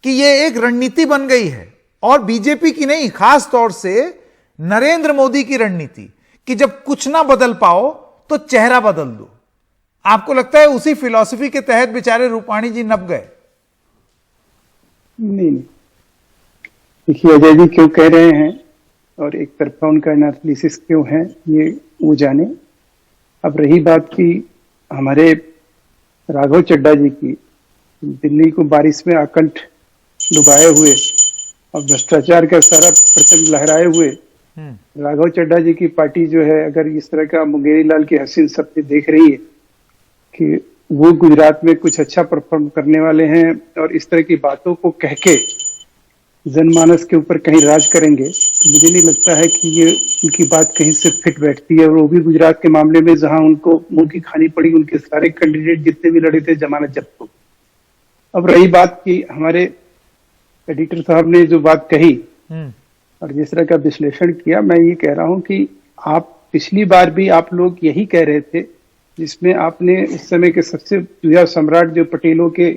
A: कि ये एक रणनीति बन गई है, और बीजेपी की नहीं, खास तौर से नरेंद्र मोदी की रणनीति, कि जब कुछ ना बदल पाओ तो चेहरा बदल दो। आपको लगता है उसी फिलॉसफी के तहत बेचारे रूपाणी जी नप गए?
C: नहीं, देखिए अजय जी क्यों कह रहे हैं और एक तरफा उनका एनालिसिस क्यों है, ये वो जाने। अब रही बात की हमारे राघव चड्ढा जी की, दिल्ली को बारिश में आकंठ डुबाए हुए और भ्रष्टाचार का सारा परचम लहराए हुए राघव चड्ढा जी की पार्टी जो है, अगर इस तरह का मुंगेरी लाल की हसीन सपने देख रही है कि वो गुजरात में कुछ अच्छा परफॉर्म करने वाले हैं और इस तरह की बातों को कह के जनमानस के ऊपर कहीं राज करेंगे, तो मुझे नहीं लगता है कि ये उनकी बात कहीं से फिट बैठती है। और वो भी गुजरात के मामले में जहां उनको मुंह की खानी पड़ी, उनके सारे कैंडिडेट जितने भी लड़े थे जमानत जब्त हो। अब रही बात की हमारे एडिटर साहब ने जो बात कही और जिस तरह का विश्लेषण किया, मैं ये कह रहा हूं कि आप पिछली बार भी आप लोग यही कह रहे थे, जिसमें आपने उस समय के सबसे जुझा सम्राट जो पटेलों के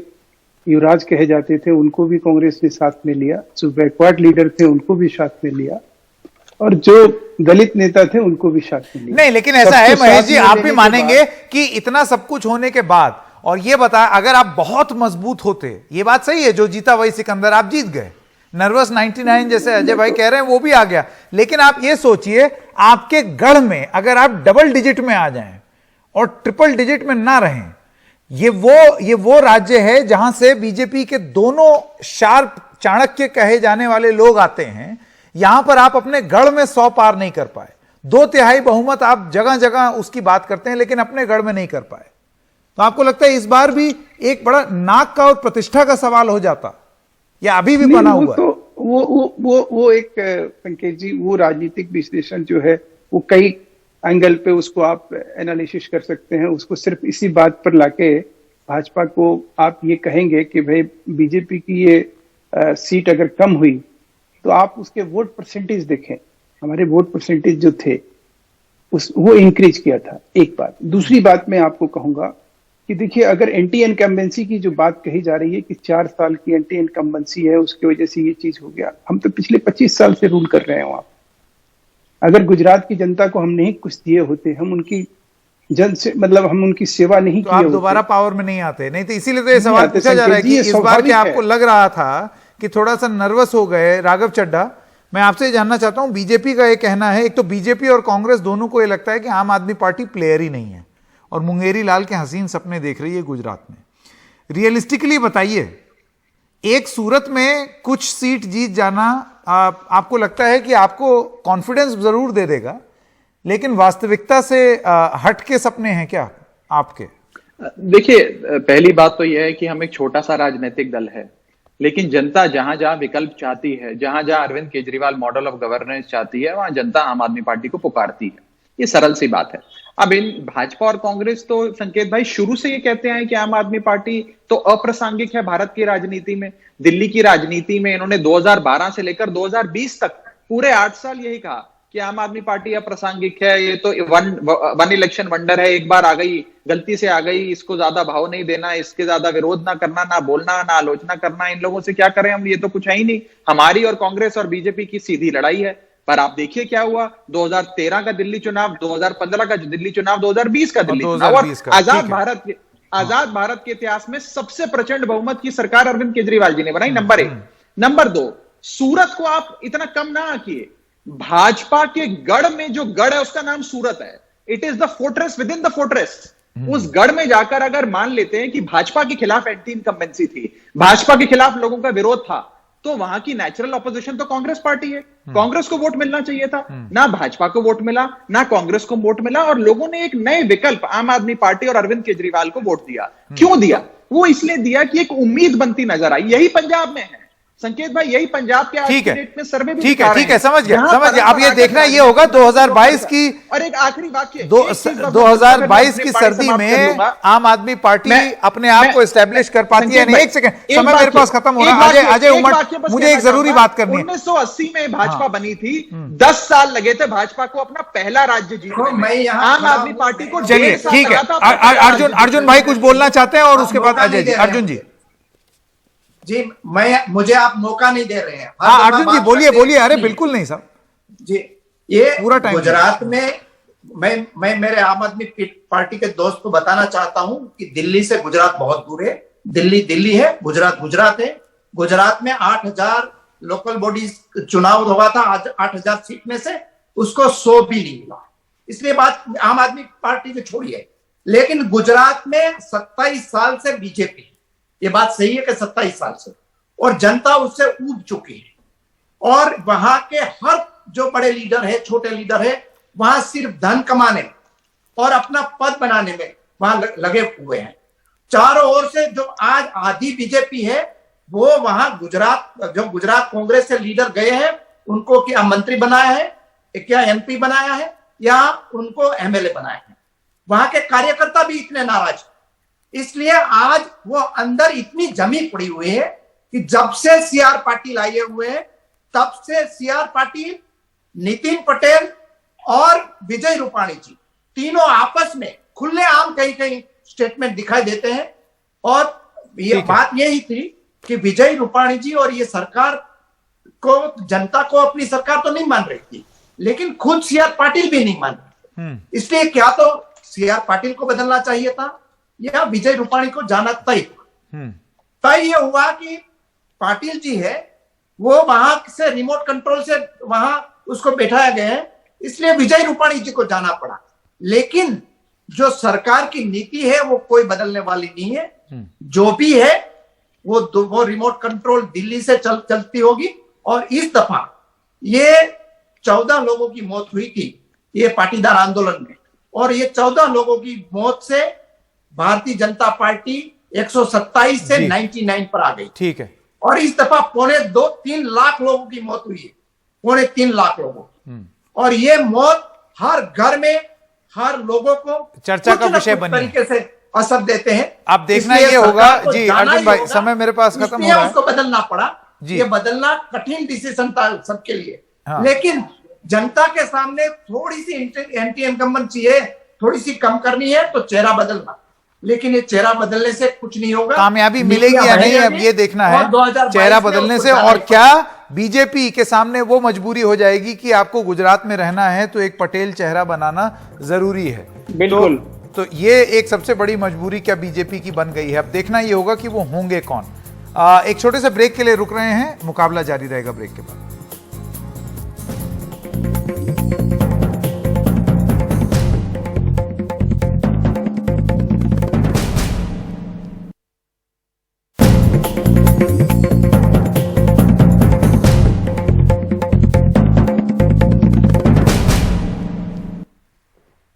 C: युवराज कहे जाते थे उनको भी कांग्रेस ने साथ में लिया, जो बैकवर्ड लीडर थे उनको भी साथ में लिया, और जो दलित नेता थे उनको भी साथ में लिया।
A: नहीं, लेकिन ऐसा है
C: सबको
A: महेश
C: साथ
A: जी,
C: में
A: आप
C: लेने
A: भी
C: के
A: मानेंगे कि इतना सब कुछ होने के बाद, और ये बता, अगर आप बहुत मजबूत होते, ये बात सही है, जो जीता वही सिकंदर, आप जीत गए, नर्वस 99 जैसे अजय भाई कह रहे हैं वो भी आ गया, लेकिन आप ये सोचिए आपके गढ़ में अगर आप डबल डिजिट में आ जाएं और ट्रिपल डिजिट में ना रहें, ये वो राज्य है जहां से बीजेपी के दोनों शार्प चाणक्य कहे जाने वाले लोग आते हैं। यहां पर आप अपने गढ़ में 100 पार नहीं कर पाए, 2/3 बहुमत आप जगह जगह उसकी बात करते हैं, लेकिन अपने गढ़ में नहीं कर पाए। तो आपको लगता है इस बार भी एक बड़ा नाक का और प्रतिष्ठा का सवाल हो जाता, या अभी भी बना हुआ है?
C: तो वो एक संकेत जी, वो राजनीतिक विश्लेषण जो है वो कई एंगल पे उसको आप एनालिसिस कर सकते हैं। उसको सिर्फ इसी बात पर लाके भाजपा को आप ये कहेंगे कि भाई बीजेपी की ये सीट अगर कम हुई तो आप उसके वोट परसेंटेज देखें, हमारे वोट परसेंटेज जो थे वो इंक्रीज किया था, एक बात। दूसरी बात मैं आपको कहूंगा कि देखिए, अगर एंटी इनकम्बेंसी की जो बात कही जा रही है कि 4 साल की एंटी इनकम्बेंसी है उसकी वजह से ये चीज हो गया, हम तो पिछले 25 साल से रूल कर रहे हैं वहां। अगर गुजरात की जनता को हम नहीं कुछ दिए होते, हम उनकी हम उनकी सेवा नहीं
A: तो
C: किए
A: आप
C: होते,
A: दोबारा पावर में नहीं आते। नहीं तो इसीलिए तो ये सवाल पूछा जा रहा है कि इस बार क्या आपको लग रहा था कि थोड़ा सा नर्वस हो गए राघव चड्ढा? मैं आपसे ये जानना चाहता हूं, बीजेपी का ये कहना है, एक तो बीजेपी और कांग्रेस दोनों को ये लगता है कि आम आदमी पार्टी प्लेयर ही नहीं है और मुंगेरी लाल के हसीन सपने देख रही है गुजरात में। रियलिस्टिकली बताइए, एक सूरत में कुछ सीट जीत जाना आपको लगता है कि आपको कॉन्फिडेंस जरूर दे देगा, लेकिन वास्तविकता से हट के सपने हैं क्या आपके?
D: देखिए, पहली बात तो यह है कि हम एक छोटा सा राजनीतिक दल है, लेकिन जनता जहां जहां विकल्प चाहती है, जहां जहां Arvind Kejriwal model of governance चाहती है, वहां जनता आम आदमी पार्टी को पुकारती है। ये सरल सी बात है। अब इन भाजपा और कांग्रेस तो संकेत भाई शुरू से ये कहते हैं कि आम आदमी पार्टी तो अप्रासंगिक है भारत की राजनीति में। दिल्ली की राजनीति में इन्होंने 2012 से लेकर 2020 तक पूरे 8 साल यही कहा कि आम आदमी पार्टी अप्रासंगिक है, ये तो वन इलेक्शन वंडर है, एक बार आ गई, गलती से आ गई, इसको ज्यादा भाव नहीं देना, इसके ज्यादा विरोध ना करना, ना बोलना, ना आलोचना करना, इन लोगों से क्या करें हम, ये तो कुछ है ही नहीं। हमारी और कांग्रेस और बीजेपी की सीधी लड़ाई है। पर आप देखिए क्या हुआ, 2013 का दिल्ली चुनाव, 2015 का दिल्ली चुनाव, 2020 का दिल्ली चुनाव, और आजाद भारत के इतिहास में सबसे प्रचंड बहुमत की सरकार अरविंद केजरीवाल जी ने बनाई, नंबर 1। नंबर 2, सूरत को आप इतना कम ना आंकिए। भाजपा के गढ़ में जो गढ़ है उसका नाम सूरत है। It is the fortress with in the fortress. उस गढ़ में जाकर अगर मान लेते हैं कि भाजपा के खिलाफ एंटी इनकम्बेंसी थी, भाजपा के खिलाफ लोगों का विरोध था, तो वहां की नेचुरल ऑपोजिशन तो कांग्रेस पार्टी है। कांग्रेस को वोट मिलना चाहिए था, ना भाजपा को वोट मिला, ना कांग्रेस को वोट मिला, और लोगों ने एक नए विकल्प आम आदमी पार्टी और अरविंद केजरीवाल को वोट दिया। क्यों दिया? वो इसलिए दिया कि एक उम्मीद बनती नजर आई। यही पंजाब में है संकेत भाई, यही पंजाब के आज के डेट में सर्वे भी
A: ठीक है, समझ गया। अब ये देखना ये होगा 2022 की,
D: और एक आखिरी वाक्य,
A: 2022 की सर्दी में आम आदमी पार्टी अपने आप को एस्टेब्लिश कर पाती है। एक सेकंड, समय मेरे पास खत्म हो रहा है। अजय उमर, मुझे एक जरूरी बात करनी है।
D: 1980 में भाजपा बनी थी, 10 साल लगे थे भाजपा को अपना पहला राज्य जीतने में। आम आदमी पार्टी को,
A: चलिए ठीक है, अर्जुन भाई कुछ बोलना चाहते हैं और उसके बाद अजय जी। अर्जुन जी,
E: मुझे आप मौका नहीं दे रहे हैं।
A: हाँ अर्जुन जी बोलिए। अरे बिल्कुल नहीं साहब
E: जी, ये
A: पूरा टाइम
E: गुजरात में मैं मेरे आम आदमी पार्टी के दोस्त को बताना चाहता हूं कि दिल्ली से गुजरात बहुत दूर है। दिल्ली है, गुजरात है। गुजरात में 8000 लोकल बॉडीज चुनाव हुआ था, 8000 सीट में से उसको 100 भी नहीं मिला। इसलिए बात आम आदमी पार्टी को छोड़िए, लेकिन गुजरात में 27 साल से बीजेपी, ये बात सही है कि 27 साल से, और जनता उससे ऊब चुकी है। और वहां के हर जो बड़े लीडर है, छोटे लीडर है, वहां सिर्फ धन कमाने और अपना पद बनाने में वहां लगे हुए हैं। चारों ओर से जो आज आधी बीजेपी है, वो वहां गुजरात कांग्रेस से लीडर गए हैं, उनको क्या मंत्री बनाया है, क्या एमपी बनाया है, या उनको एमएलए बनाया है। वहां के कार्यकर्ता भी इतने नाराज, इसलिए आज वो अंदर इतनी जमी पड़ी हुई है कि जब से सीआर पाटिल आए हुए हैं, तब से सीआर पाटिल, नितिन पटेल और विजय रूपाणी जी तीनों आपस में खुलेआम कहीं स्टेटमेंट दिखाई देते हैं। और ये बात यही थी कि विजय रूपाणी जी और ये सरकार को, जनता को अपनी सरकार तो नहीं मान रही थी, लेकिन खुद सीआर पाटिल भी नहीं मान रहे। इसलिए क्या तो सीआर पाटिल को बदलना चाहिए था या विजय रूपाणी को जाना तय। तय ये हुआ कि पाटिल जी है वो वहां से रिमोट कंट्रोल से वहां उसको बैठाया गया है, इसलिए विजय रूपाणी जी को जाना पड़ा। लेकिन जो सरकार की नीति है वो कोई बदलने वाली नहीं है। जो भी है वो रिमोट कंट्रोल दिल्ली से चलती होगी। और इस दफा ये 14 लोगों की मौत हुई थी ये पाटीदार आंदोलन में, और ये 14 लोगों की मौत से भारतीय जनता पार्टी 127 से 99 पर आ गई।
A: ठीक है।
E: और इस दफा 2.5-3 लाख लोगों की मौत हुई है, 3.5 लाख लोगों की। और ये मौत हर घर में हर लोगों को
A: चर्चा का विषय बनी
E: तरीके से असर देते हैं।
A: अब देखना ये होगा जी अर्जुन भाई, समय मेरे पास खत्म हो रहा है।
E: उसको बदलना पड़ा। ये बदलना कठिन डिसीजन था सबके लिए। लेकिन जनता के सामने थोड़ी सी एंटी इनकम्बेंसी है, थोड़ी सी कम करनी है तो चेहरा बदलना। लेकिन ये चेहरा बदलने से कुछ नहीं होगा।
A: कामयाबी मिलेगी या नहीं अब ये देखना है चेहरा बदलने से। और क्या बीजेपी के सामने वो मजबूरी हो जाएगी कि आपको गुजरात में रहना है तो एक पटेल चेहरा बनाना जरूरी है।
G: बिल्कुल।
A: तो ये एक सबसे बड़ी मजबूरी क्या बीजेपी की बन गई है। अब देखना ये होगा कि वो होंगे कौन। एक छोटे से ब्रेक के लिए रुक रहे हैं, मुकाबला जारी रहेगा ब्रेक के बाद।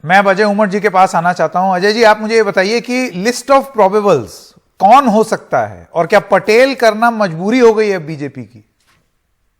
A: मैं अब अजय उमर जी के पास आना चाहता हूं। अजय जी, आप मुझे ये बताइए कि लिस्ट ऑफ प्रोबेबल्स कौन हो सकता है और क्या पटेल करना मजबूरी हो गई है बीजेपी की?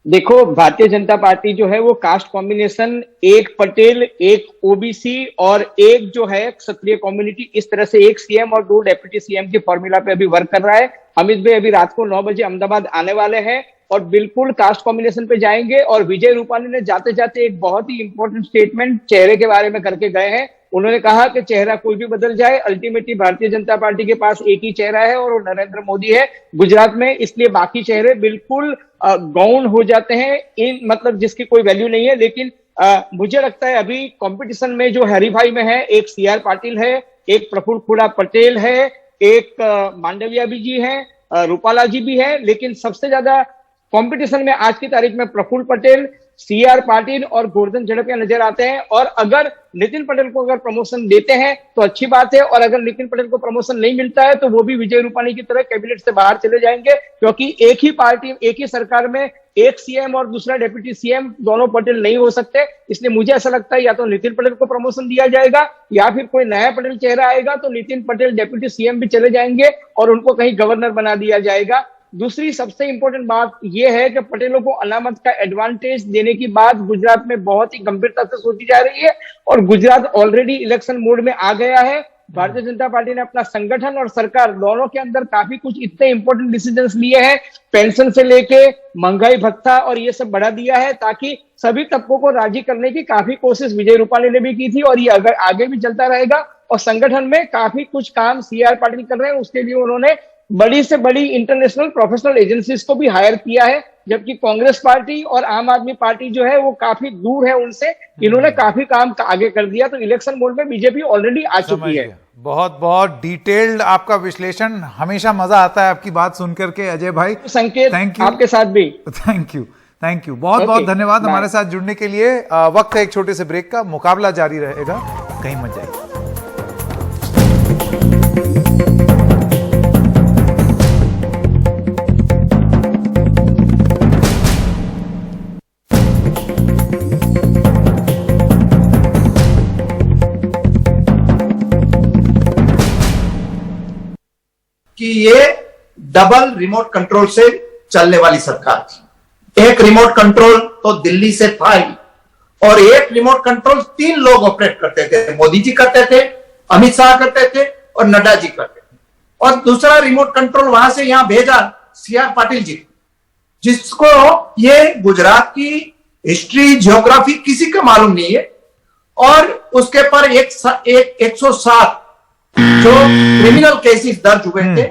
G: देखो, भारतीय जनता पार्टी जो है वो कास्ट कॉम्बिनेशन, एक पटेल, एक ओबीसी और एक जो है क्षत्रिय कम्युनिटी, इस तरह से एक सीएम और 2 डेप्यूटी सीएम के फॉर्मूला पे अभी वर्क कर रहा है। अमित भाई अभी रात को 9 बजे अहमदाबाद आने वाले हैं और बिल्कुल कास्ट कॉम्बिनेशन पे जाएंगे। और विजय रूपाणी ने जाते जाते एक बहुत ही इंपॉर्टेंट स्टेटमेंट चेहरे के बारे में करके गए हैं। उन्होंने कहा कि चेहरा कोई भी बदल जाए, अल्टीमेटली भारतीय जनता पार्टी के पास एक ही चेहरा है और वो नरेंद्र मोदी है गुजरात में, इसलिए बाकी चेहरे बिल्कुल गौण हो जाते हैं, इन मतलब जिसकी कोई वैल्यू नहीं है। लेकिन मुझे लगता है अभी कंपटीशन में जो हरीफाई में है, एक सीआर पाटिल है, एक प्रफुल्ल खुड़ा पटेल है, एक मांडविया जी है, रूपाला जी भी है, लेकिन सबसे ज्यादा कंपटीशन में आज की तारीख में प्रफुल्ल पटेल, सीआर पाटिल और गोवर्धन झड़पिया नजर आते हैं। और अगर नितिन पटेल को अगर प्रमोशन देते हैं तो अच्छी बात है, और अगर नितिन पटेल को प्रमोशन नहीं मिलता है तो वो भी विजय रूपाणी की तरह कैबिनेट से बाहर चले जाएंगे, क्योंकि एक ही पार्टी, एक ही सरकार में एक सीएम और दूसरा डेप्यूटी सीएम दोनों पटेल नहीं हो सकते। इसलिए मुझे ऐसा लगता है या तो नितिन पटेल को प्रमोशन दिया जाएगा या फिर कोई नया पटेल चेहरा आएगा तो नितिन पटेल डेप्यूटी सीएम भी चले जाएंगे और उनको कहीं गवर्नर बना दिया जाएगा। दूसरी सबसे इंपॉर्टेंट बात यह है कि पटेलों को अनामत का एडवांटेज देने की बात गुजरात में बहुत ही गंभीरता से सोची जा रही है और गुजरात ऑलरेडी इलेक्शन मोड में आ गया है। भारतीय जनता पार्टी ने अपना संगठन और सरकार दोनों के अंदर काफी कुछ इतने इंपॉर्टेंट डिसीजंस लिए हैं, पेंशन से लेके महंगाई भत्ता और ये सब बढ़ा दिया है, ताकि सभी तबकों को राजी करने की काफी कोशिश विजय रूपाणी ने भी की थी और ये अगर आगे भी चलता रहेगा। और संगठन में काफी कुछ काम सीआर पाटिल कर रहे हैं, उसके लिए उन्होंने बड़ी से बड़ी इंटरनेशनल प्रोफेशनल एजेंसीज को भी हायर किया है, जबकि कांग्रेस पार्टी और आम आदमी पार्टी जो है वो काफी दूर है उनसे। इन्होंने काफी काम आगे कर दिया, तो इलेक्शन मोड में बीजेपी ऑलरेडी आ चुकी है।
A: बहुत बहुत डिटेल्ड आपका विश्लेषण, हमेशा मजा आता है आपकी बात सुनकर के अजय भाई।
G: संकेत,
A: थैंक यू।
G: आपके साथ भी
A: थैंक यू बहुत बहुत धन्यवाद हमारे साथ जुड़ने के लिए। वक्त है एक छोटे से ब्रेक का, मुकाबला जारी रहेगा, कहीं मत जाइए।
E: कि ये डबल रिमोट कंट्रोल से चलने वाली सरकार थी। एक रिमोट कंट्रोल तो दिल्ली से था ही, और एक रिमोट कंट्रोल 3 लोग ऑपरेट करते थे। मोदी जी करते थे, अमित शाह करते थे और नड्डा जी करते थे। और दूसरा रिमोट कंट्रोल वहां से यहां भेजा सीआर पाटिल जी, जिसको ये गुजरात की हिस्ट्री ज्योग्राफी किसी का मालूम नहीं है। और उसके पर 107 जो क्रिमिनल केसेस दर्ज हुए थे